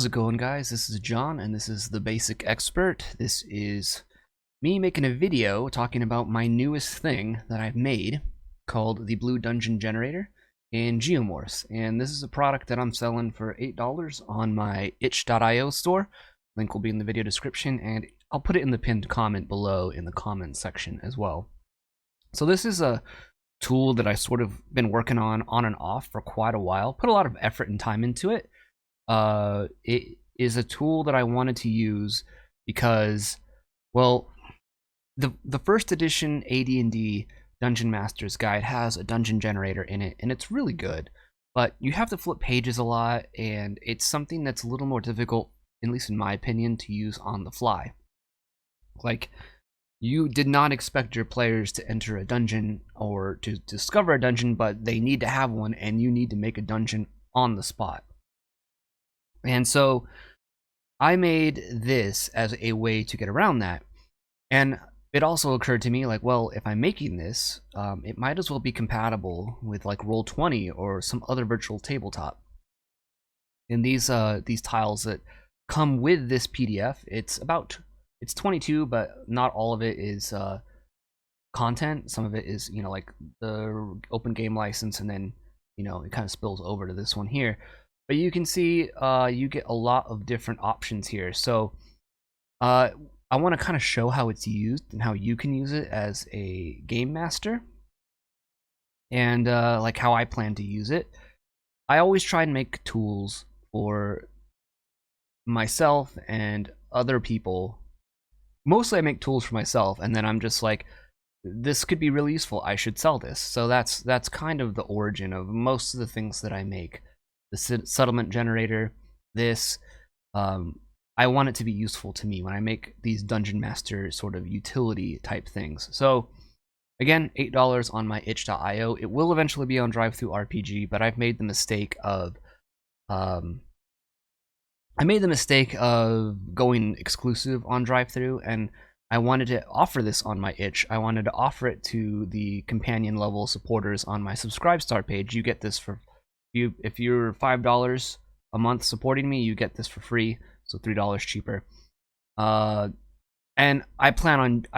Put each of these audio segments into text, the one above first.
How's it going, guys? This is John, and this is The Basic Expert. This is me making a video talking about my newest thing that I've made called the Blue Dungeon Generator in Geomorphs. And this is a product that I'm selling for $8 on my itch.io store. Link will be in the video description, and I'll put it in the pinned comment below in the comment section as well. So this is a tool that I sort of been working on and off for quite a while. Put a lot of effort and time into it. It is a tool that I wanted to use because, well, the first edition AD&D Dungeon Master's Guide has a dungeon generator in it, and it's really good. But you have to flip pages a lot, and it's something that's a little more difficult, at least in my opinion, to use on the fly. Like, you did not expect your players to enter a dungeon or to discover a dungeon, but they need to have one, and you need to make a dungeon on the spot. And so I made this as a way to get around that. And it also occurred to me, like, well, if I'm making this, it might as well be compatible with like Roll20 or some other virtual tabletop. And these tiles that come with this PDF, it's 22, but not all of it is content. Some of it is, like the open game license, and then, it kind of spills over to this one here. But you can see you get a lot of different options here. So I want to kind of show how it's used and how you can use it as a game master, and like how I plan to use it. I always try and make tools for myself and other people. Mostly I make tools for myself, and then I'm just like, this could be really useful, I should sell this. So that's kind of the origin of most of the things that I make. The settlement generator, this, I want it to be useful to me when I make these Dungeon Master sort of utility type things. So again, $8 on my itch.io. It will eventually be on DriveThruRPG, but I've made the mistake of going exclusive on DriveThru, and I wanted to offer this on my itch. I wanted to offer it to the companion level supporters on my Subscribe Star page. You get this for if you're $5 a month supporting me, you get this for free, so $3 cheaper. And I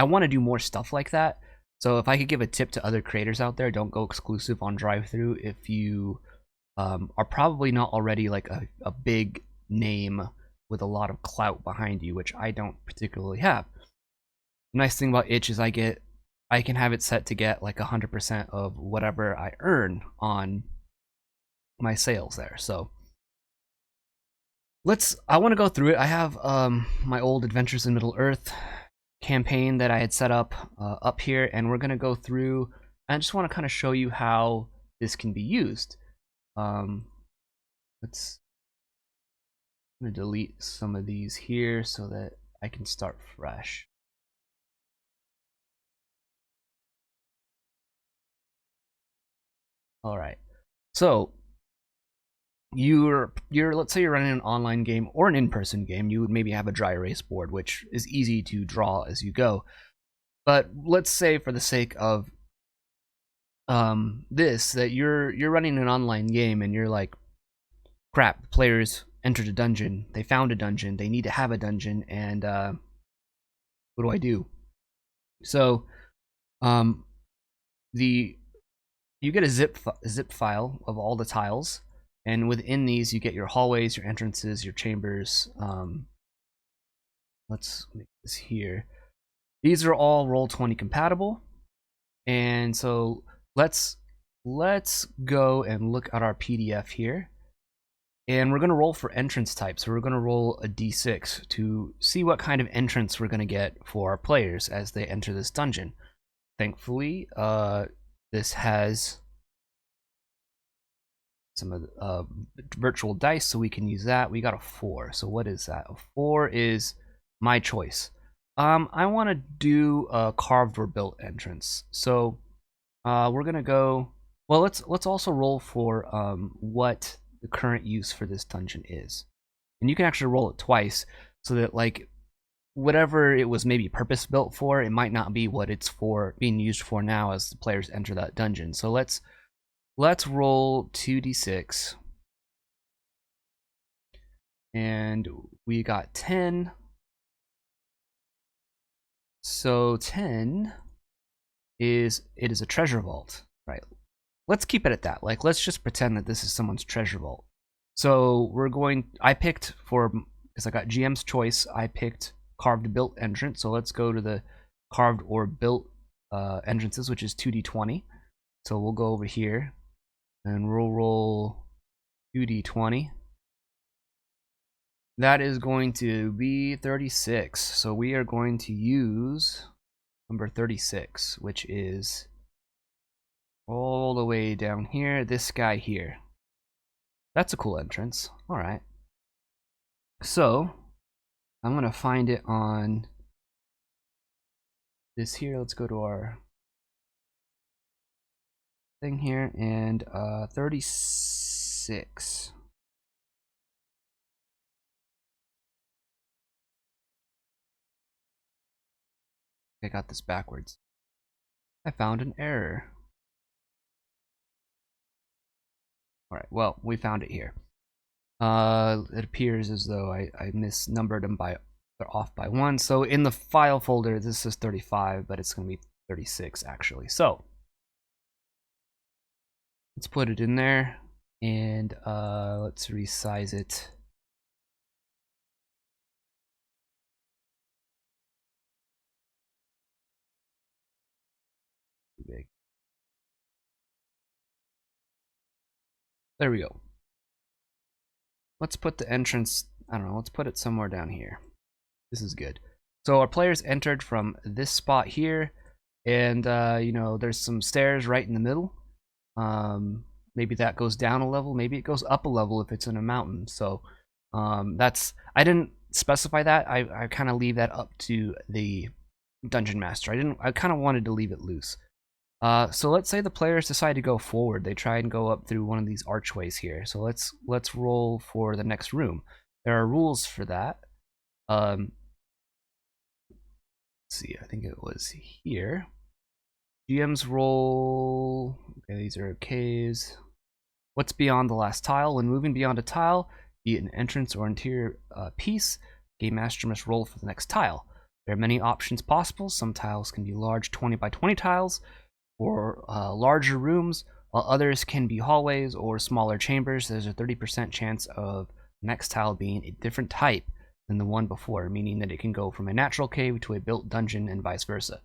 want to do more stuff like that. So if I could give a tip to other creators out there, don't go exclusive on DriveThru if you are probably not already like a big name with a lot of clout behind you, which I don't particularly have. The nice thing about itch is I can have it set to get like 100% of whatever I earn on my sales there. So I want to go through it. I have my old Adventures in Middle Earth campaign that I had set up here, and we're gonna go through. I just want to kind of show you how this can be used. I'm gonna delete some of these here so that I can start fresh. All right, so let's say you're running an online game or an in-person game. You would maybe have a dry erase board, which is easy to draw as you go. But let's say, for the sake of this, that you're running an online game and you're like, crap, players entered a dungeon, they found a dungeon, they need to have a dungeon, and what do I do? So you get a zip file of all the tiles, and within these you get your hallways, your entrances, your chambers. Let's make this here. These are all Roll20 compatible, and so let's go and look at our PDF here, and we're going to roll for entrance type. So we're going to roll a d6 to see what kind of entrance we're going to get for our players as they enter this dungeon. Thankfully, this has some of the virtual dice, so we can use that. We got a 4. So what is that? A 4 is my choice. I want to do a carved or built entrance. So we're gonna go. Well, let's also roll for what the current use for this dungeon is, and you can actually roll it twice, so that like whatever it was maybe purpose built for, it might not be what it's being used for now as the players enter that dungeon. So let's roll 2d6, and we got 10. So 10 is a treasure vault, right? Let's keep it at that. Like, let's just pretend that this is someone's treasure vault. So I picked because I got GM's choice, I picked carved built entrance. So let's go to the carved or built entrances, which is 2d20. So we'll go over here and we'll roll 2d20. That is going to be 36. So we are going to use number 36, which is all the way down here, this guy here. That's a cool entrance. All right. So I'm going to find it on this here. Let's go to our thing here, and 36. I got this backwards. I found an error. All right, well, we found it here. It appears as though I misnumbered them they're off by 1. So in the file folder, this is 35, but it's going to be 36 actually. So let's put it in there, and let's resize it. Too big. There we go. Let's put the entrance, I don't know, let's put it somewhere down here. This is good. So our players entered from this spot here, and you know, there's some stairs right in the middle. Maybe that goes down a level, maybe it goes up a level if it's in a mountain. So that's, I didn't specify that. I kind of leave that up to the dungeon master. I kind of wanted to leave it loose. So let's say the players decide to go forward. They try and go up through one of these archways here. So let's roll for the next room. There are rules for that. Let's see, I think it was here. GM's roll. Okay, these are caves. What's beyond the last tile? When moving beyond a tile, be it an entrance or interior piece, Game Master must roll for the next tile. There are many options possible. Some tiles can be large 20 by 20 tiles, or larger rooms, while others can be hallways or smaller chambers. There's a 30% chance of the next tile being a different type than the one before, meaning that it can go from a natural cave to a built dungeon and vice versa.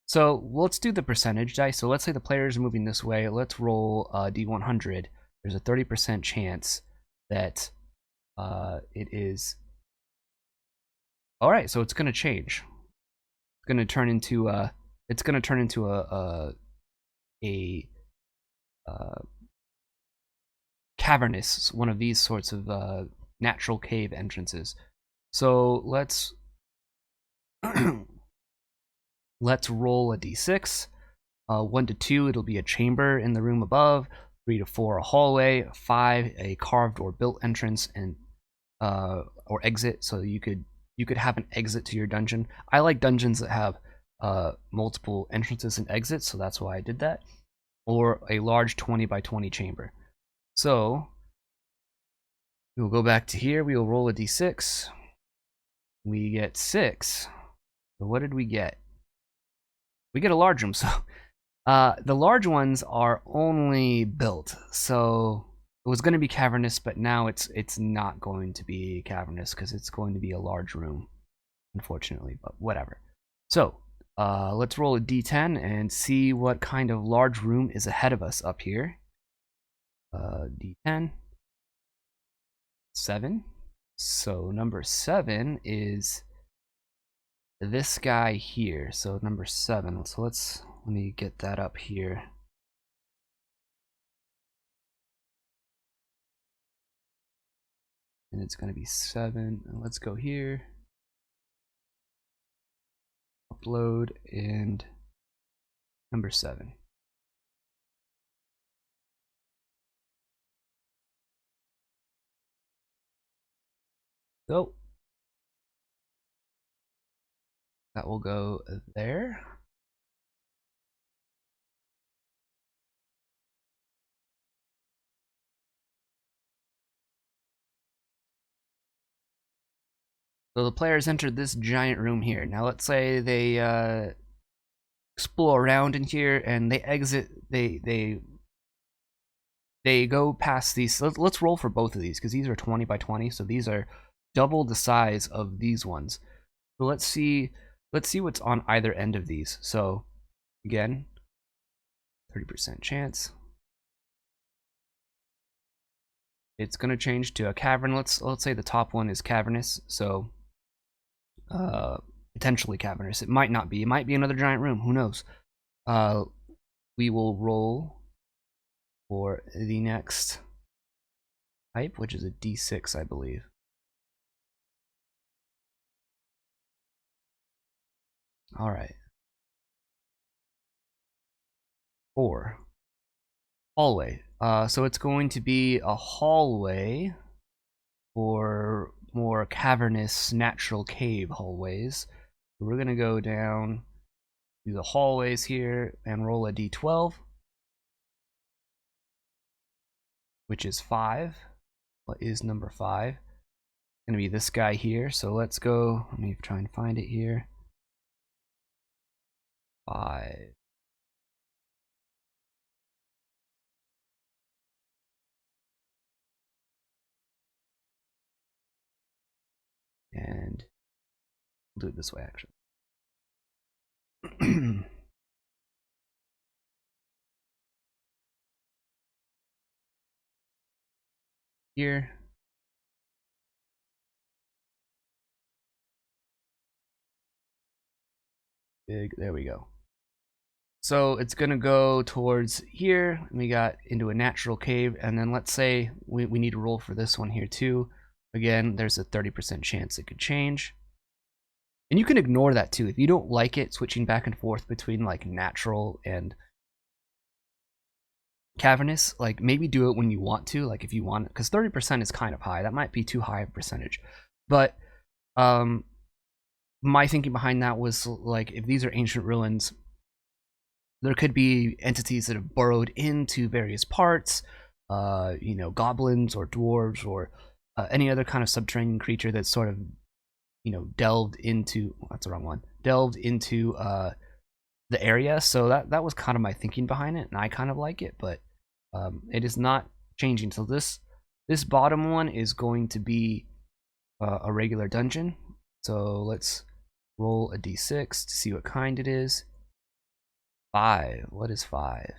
So let's do the percentage dice. So let's say the player is moving this way. Let's roll D100. There's a 30% chance that it is. All right, so it's going to change. It's going to turn into a cavernous, one of these sorts of natural cave entrances. So let's let's roll a d6. 1 to 2, it'll be a chamber in the room above. 3 to 4, a hallway. 5, a carved or built entrance and or exit. So you could have an exit to your dungeon. I like dungeons that have multiple entrances and exits, so that's why I did that. Or a large 20 by 20 chamber. So we'll go back to here. We will roll a d6. We get 6. So what did we get? We get a large room. So the large ones are only built. So it was going to be cavernous, but now it's not going to be cavernous because it's going to be a large room, unfortunately. But whatever. So let's roll a d10 and see what kind of large room is ahead of us up here. D10. 7. So number 7 is this guy here. So number 7. So let me get that up here. And it's going to be 7. And let's go here. Upload, and number 7. So that will go there. So the players entered this giant room here. Now let's say they explore around in here and they exit. They go past these. So let's roll for both of these because these are 20 by 20. So these are double the size of these ones. So let's see what's on either end of these. So again, 30% chance. It's gonna change to a cavern. Let's say the top one is cavernous. So potentially cavernous. It might not be. It might be another giant room. Who knows? We will roll for the next type, which is a D6, I believe. All right. 4. Hallway. So it's going to be a hallway for more cavernous natural cave hallways. We're going to go down through the hallways here and roll a D12, which is 5. What is number 5? It's going to be this guy here. So let's go. Let me try and find it here. 5. And we'll do it this way, actually. Here. Big, there we go. So it's gonna go towards here, and we got into a natural cave, and then let's say we need to roll for this one here too. Again, there's a 30% chance it could change. And you can ignore that too. If you don't like it switching back and forth between like natural and cavernous, like maybe do it when you want to, like if you want it, because 30% is kind of high. That might be too high of a percentage. But my thinking behind that was like if these are ancient ruins, there could be entities that have burrowed into various parts, you know, goblins or dwarves or any other kind of subterranean creature that's sort of, you know, delved into, that's the wrong one, delved into the area. So that was kind of my thinking behind it, and I kind of like it, but it is not changing. So this bottom one is going to be a regular dungeon. So let's roll a d6 to see what kind it is. 5. What is 5?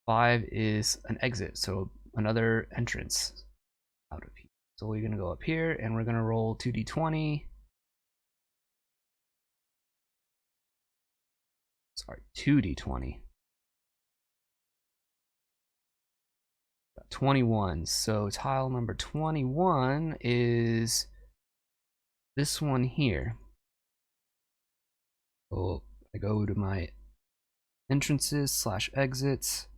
Five is an exit, so another entrance out of here. So we're gonna go up here and we're gonna roll 2d20. Sorry, 2d20. Got 21. So tile number 21 is this one here. So I go to my entrances / exits.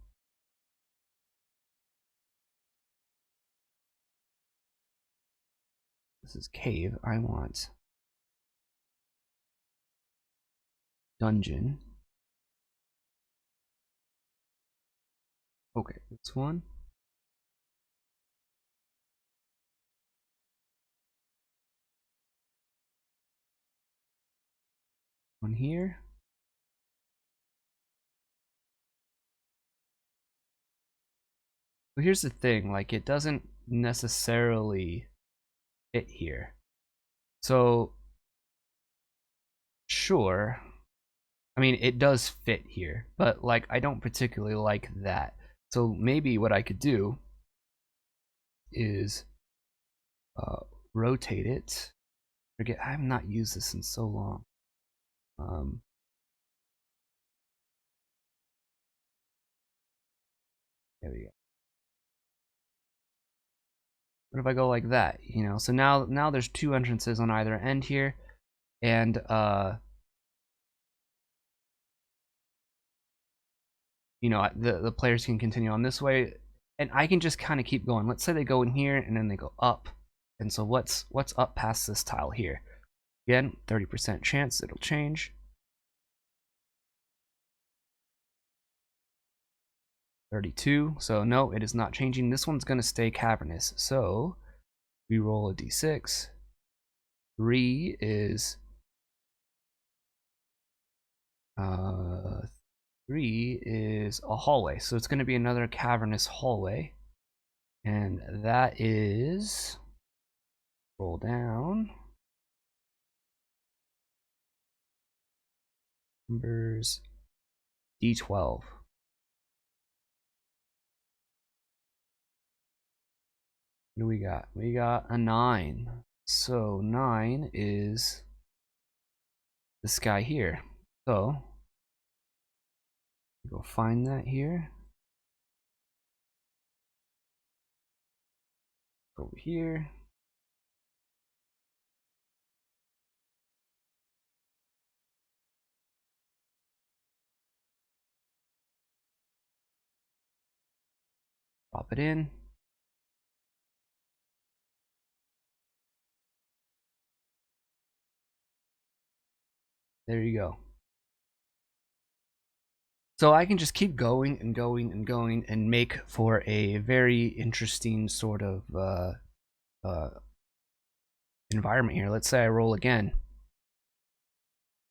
This is cave. I want dungeon. Okay, this one. One here. But here's the thing, like it doesn't necessarily fit here. So sure, I mean it does fit here, but like I don't particularly like that. So maybe what I could do is rotate it. Forget, I have not used this in so long. There we go. What if I go like that? You know, so now there's 2 entrances on either end here, and you know, the players can continue on this way, and I can just kind of keep going. Let's say they go in here and then they go up, and so what's up past this tile here? Again, 30% chance it'll change. 32. So no, it is not changing. This one's going to stay cavernous. So we roll a d6. 3 is 3 is a hallway. So it's going to be another cavernous hallway. And that is, roll down. Numbers d12. What do we got? We got a 9. So 9 is this guy here. So go find that here. Over here. Pop it in. There you go. So I can just keep going and going and going and make for a very interesting sort of environment here. Let's say I roll again.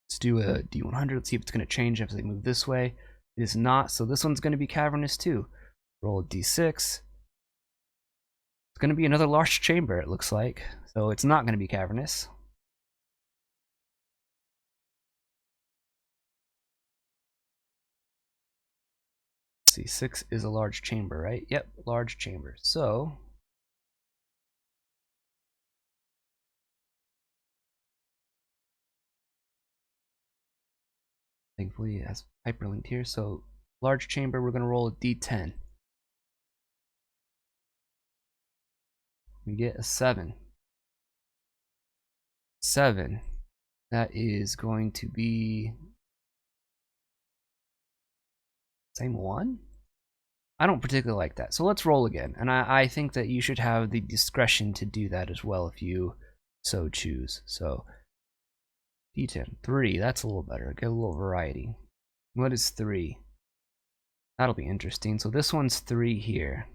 Let's do a D100. Let's see if it's going to change if they move this way. It is not, so this one's going to be cavernous too. Roll a D6. It's going to be another large chamber, it looks like. So it's not going to be cavernous. Let's see, 6 is a large chamber, right? Yep, large chamber. So thankfully it has hyperlinked here. So large chamber, we're going to roll a D10. We get a 7. 7. That is going to be same 1? I don't particularly like that. So let's roll again. And I think that you should have the discretion to do that as well if you so choose. So D10. 3. That's a little better. Get a little variety. What is 3? That'll be interesting. So this one's 3 here.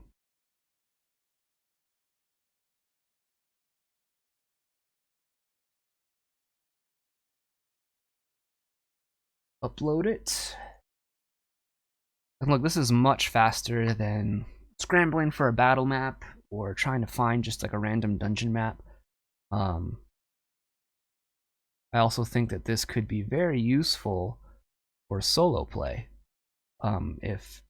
Upload it. And look, this is much faster than scrambling for a battle map or trying to find just like a random dungeon map. I also think that this could be very useful for solo play. If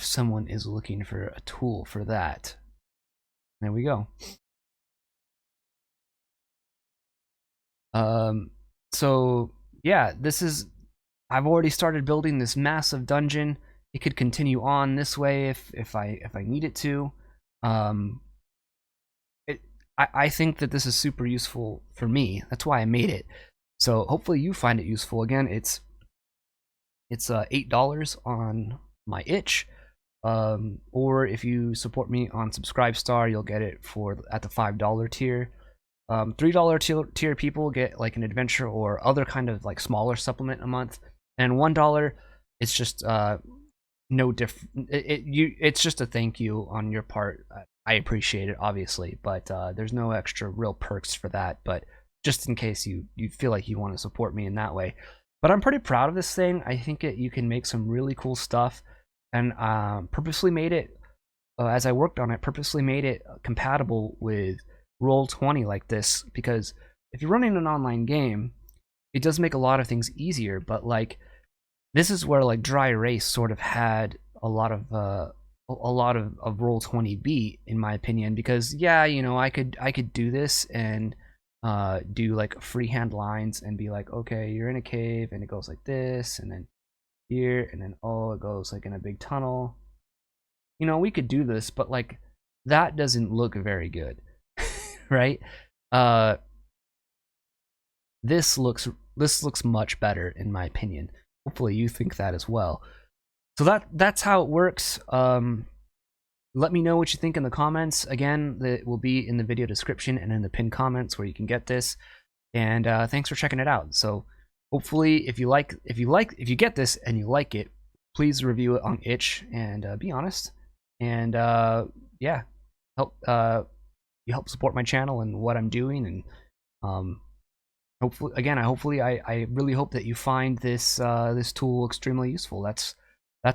someone is looking for a tool for that. There we go. So yeah, this is, I've already started building this massive dungeon. It could continue on this way if I need it to. I think that this is super useful for me. That's why I made it. So hopefully you find it useful. Again, it's $8 on my itch. Or if you support me on Subscribestar, you'll get it at the $5 tier. $3 tier people get like an adventure or other kind of like smaller supplement a month, and $1 it's just no different. It's just a thank you on your part. I appreciate it, obviously, but there's no extra real perks for that. But just in case you feel like you want to support me in that way. But I'm pretty proud of this thing. I think you can make some really cool stuff, and purposely made it as I worked on it. Purposely made it compatible with Roll20 like this, because if you're running an online game, it does make a lot of things easier. But like, this is where like Dry Erase sort of had a lot of Roll20 beat, in my opinion, because yeah, you know, I could do this and do like freehand lines and be like, okay, you're in a cave and it goes like this, and then here, and then oh, it goes like in a big tunnel. You know, we could do this, but like that doesn't look very good. Right? This looks much better, in my opinion. Hopefully you think that as well. So that's how it works. Let me know what you think in the comments. Again, it will be in the video description and in the pinned comments where you can get this. And thanks for checking it out. So hopefully if you get this and you like it, please review it on itch and be honest. And yeah, help you help support my channel and what I'm doing. And hopefully I really hope that you find this this tool extremely useful. That's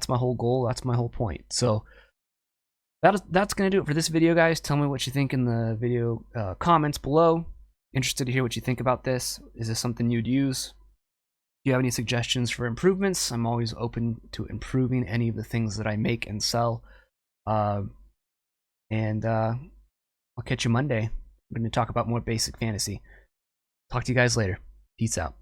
my whole goal. That's my whole point. So that's gonna do it for this video, guys. Tell me what you think in the video comments below. Interested to hear what you think about this. Is this something you'd use? Do you have any suggestions for improvements? I'm always open to improving any of the things that I make and sell. And I'll catch you Monday. I'm going to talk about more basic fantasy. Talk to you guys later. Peace out.